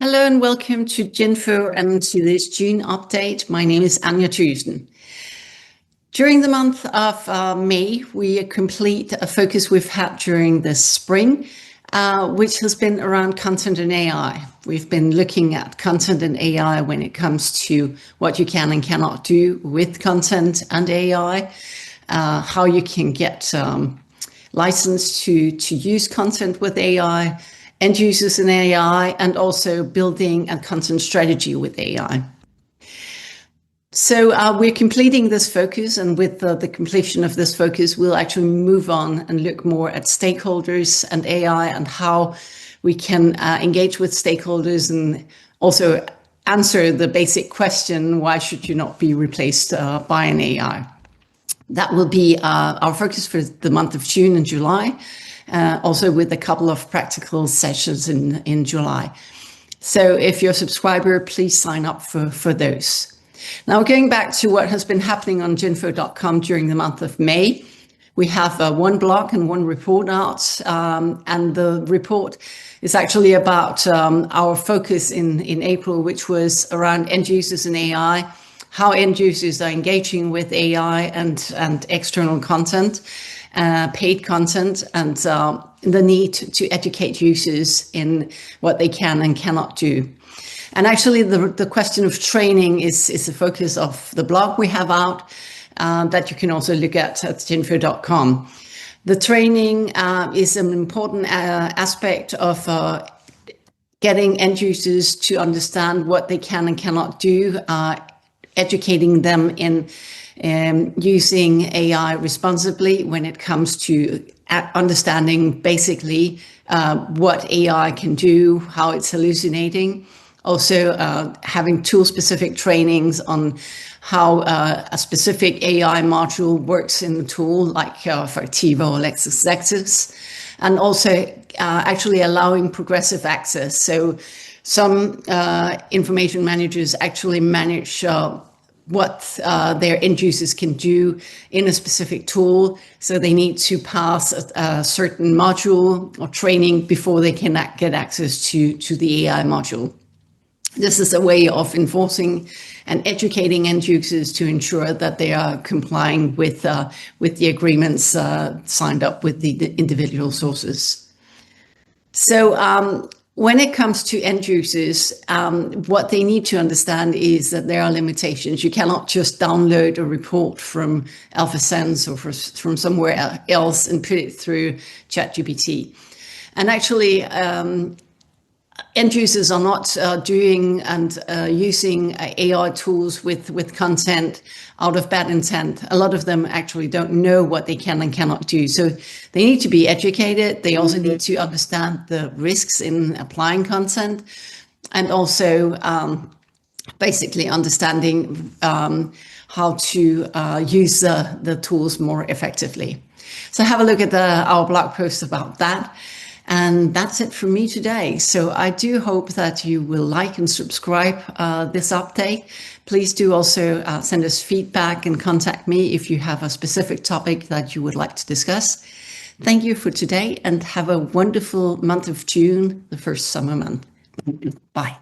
Hello and welcome to Jinfo and to this June update. My name is Anja Thusen. During the month of May, we complete a focus we've had during the spring, which has been around content and AI. We've been looking at content and AI when it comes to what you can and cannot do with content and AI, how you can get licensed to use content with AI, end users in AI, and also building a content strategy with AI. So we're completing this focus, and with the completion of this focus, we'll actually move on and look more at stakeholders and AI and how we can engage with stakeholders and also answer the basic question, why should you not be replaced by an AI? That will be our focus for the month of June and July. Also with a couple of practical sessions in July. So if you're a subscriber, please sign up for those. Now, going back to what has been happening on jinfo.com during the month of May, we have one blog and one report out, and the report is actually about our focus in April, which was around end users and AI, how end users are engaging with AI and external content. Paid content, and the need to educate users in what they can and cannot do. And actually the question of training is the focus of the blog we have out that you can also look at jinfo.com. The training is an important aspect of getting end users to understand what they can and cannot do, educating them in using AI responsibly when it comes to understanding basically what AI can do, how it's hallucinating. Also having tool-specific trainings on how a specific AI module works in the tool, like for TiVo or LexisNexis, and also actually allowing progressive access. So some information managers actually manage what their end users can do in a specific tool. So they need to pass a certain module or training before they can get access to the AI module. This is a way of enforcing and educating end users to ensure that they are complying with the agreements signed up with the individual sources. So when it comes to end users, what they need to understand is that there are limitations. You cannot just download a report from AlphaSense or from somewhere else and put it through ChatGPT. And actually, end users are not doing and using AI tools with content out of bad intent. A lot of them actually don't know what they can and cannot do. So they need to be educated. They also need to understand the risks in applying content, and also basically understanding how to use the tools more effectively. So have a look at our blog post about that. And that's it from me today. So I do hope that you will like and subscribe this update. Please do also send us feedback and contact me if you have a specific topic that you would like to discuss. Thank you for today and have a wonderful month of June, the first summer month. Bye.